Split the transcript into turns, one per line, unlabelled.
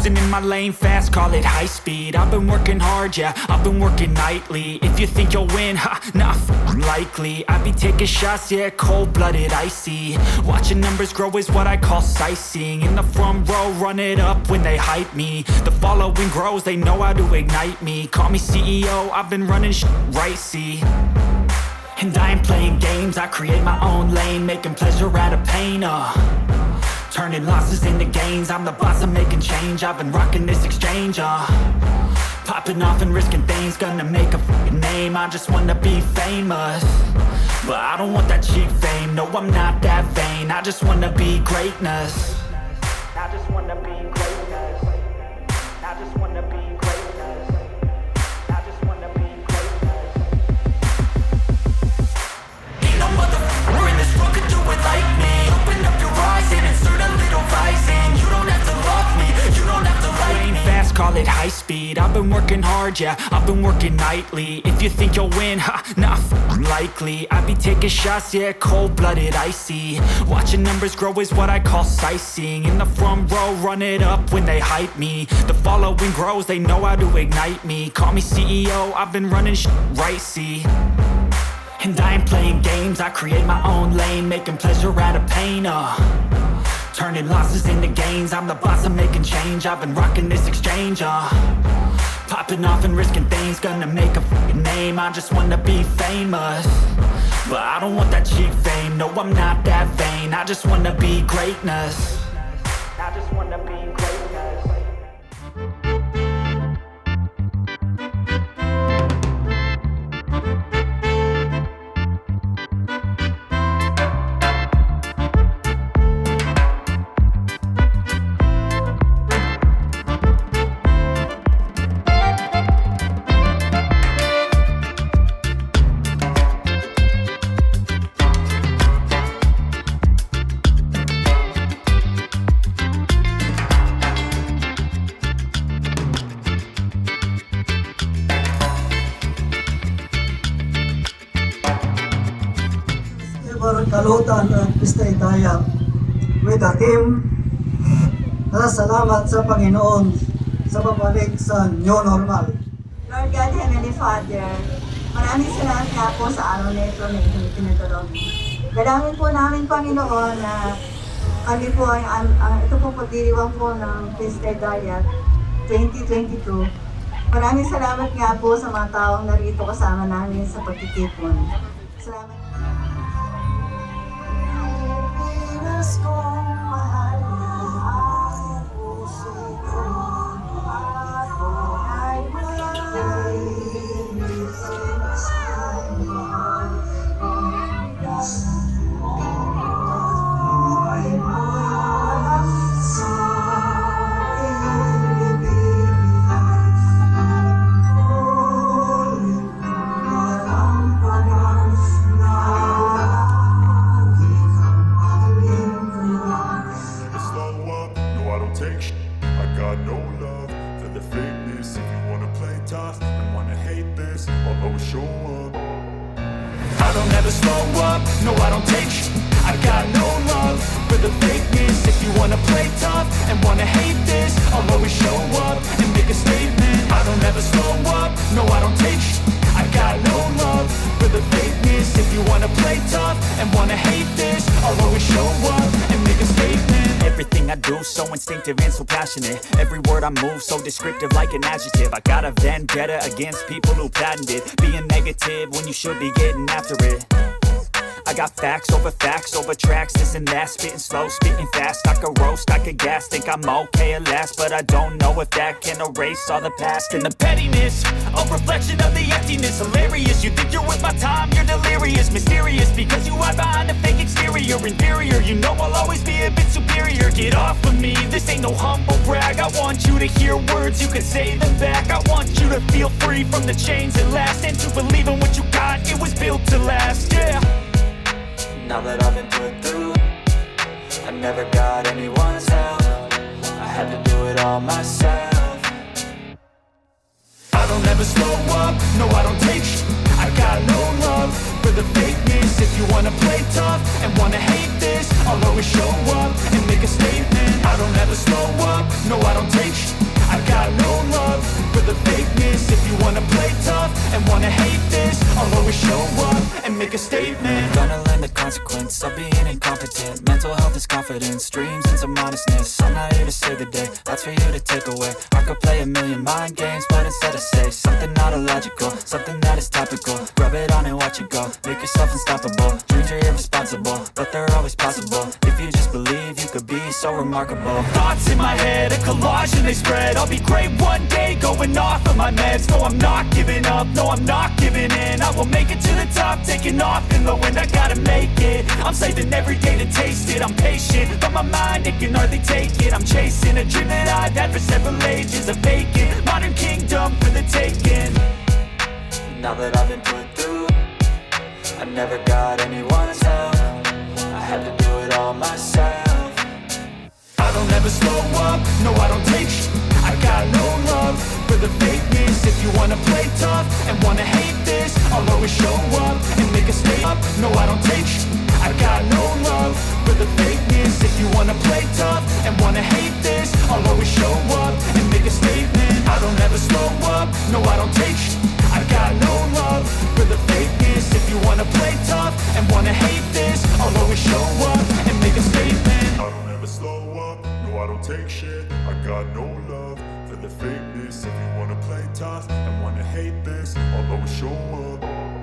cruising in my lane fast, call it high speed. I've been working hard, yeah, I've been working nightly. If you think you'll win, ha, nah, likely. I be taking shots, yeah, cold-blooded, icy. Watching numbers grow is what I call sightseeing. In the front row, run it up when they hype me. The following grows, they know how to ignite me. Call me CEO, I've been running right, see. And I ain't playing games, I create my own lane, making pleasure out of pain, turning losses into gains, I'm the boss, I'm making change. I've been rocking this exchange, popping off and risking things, gonna make a f***ing name. I just wanna be famous, but I don't want that cheap fame. No, I'm not that vain, I just wanna be greatness. I just wanna be greatness. I just wanna be greatness. I just wanna be greatness. Ain't no motherfucker in this world could do it like me. Open up your eyes and insert a little rising. You don't have to love me, you don't have to like me. Fast, call it high speed. I've been working hard, yeah, I've been working nightly. If you think you'll win, ha, nah, likely. I be taking shots, yeah, cold-blooded, icy. Watching numbers grow is what I call sightseeing. In the front row, run it up when they hype me. The following grows, they know how to ignite me. Call me CEO, I've been running right, see. And I ain't playing games, I create my own lane, making pleasure out of pain, turning losses into gains, I'm the boss, I'm making change. I've been rocking this exchange, popping off and risking things, gonna make a f***ing name. I just wanna be famous, but I don't want that cheap fame. No, I'm not that vain, I just wanna be greatness. I just wanna be greatness.
Binmaley Kalutan at Mr. Dayak with the team. Salamat sa Panginoon sa pabalik sa new normal.
Lord God, Heavenly Father, maraming salamat nga po sa araw na ito na itinutulog. Dalangin po namin, Panginoon, na kami po ito po pagdiriwang po ng Mr. Dayak 2022. Maraming salamat nga po sa mga taong narito kasama namin sa pagtitipon. Salamat.
I don't ever slow up, no I don't take sh**. I got no love for the fakeness. If you wanna play tough and wanna hate this, I'll always show up and make a statement. I don't ever slow up, no I don't take sh**. I got no love for the fakeness. If you wanna play tough and wanna hate this, I'll always show up and make a statement. Everything I do so instinctive and so passionate. Every word I move so descriptive like an adjective. I got a vendetta against people who patented being negative when you should be getting after it. I got facts over tracks, this and that. Spitting slow, spitting fast. I could roast, I could gas. Think I'm okay at last, but I don't know if that can erase all the past. And the pettiness, a reflection of the emptiness. Hilarious, you think you're worth my time, you're delirious. Mysterious, because you hide behind a fake exterior. Inferior, you know I'll always be a bit superior. Get off of me, this ain't no humble brag. I want you to hear words, you can say them back. I want you to feel free from the chains that last, and to believe in what you got, it was built to last, yeah. Now that I've been put through, I never got anyone's help. I had to do it all myself. I don't ever slow up, no I don't take sh**. I got no love for the fakeness. If you wanna play tough and wanna hate this, I'll always show up and make a statement. I don't ever slow up, no I don't take sh**. a statement.
Gonna learn the consequence of being incompetent. Mental health is confidence, dreams and some honestness. I'm not here to save the day, that's for you to take away. I could play a million mind games, but instead I say something not illogical, something that is topical. Rub it on and watch it go, make yourself unstoppable. Dreams are irresponsible, but they're always possible. If you just believe, you could be so remarkable.
Thoughts in my head, a collage and they spread. I'll be great one day, going off of my meds. No, I'm not giving up, no, I'm not giving in. I will make it to the top, taking off in the wind. I gotta make it, I'm saving every day to taste it. I'm patient, but my mind, it can hardly take it. I'm chasing a dream that I've had for several ages. A vacant, modern kingdom for the taking.
Now that I've been put through, I never got anyone's help. I had to do it all myself.
I don't ever slow up, no I don't take I got no love for the fakeness. If you wanna play tough and wanna hate this, I'll always show up and make a stay up. No I don't take I got no love for the fakeness. If you wanna play tough and wanna hate this, I'll always show up and make a statement. I don't ever slow up, no I don't take I got no love for the fakeness. If you wanna play tough and wanna hate this, I'll always show up and make a statement.
I don't ever slow up, no I don't take shit. I got no love for the fakeness. If you wanna play tough and wanna hate this, I'll always show up.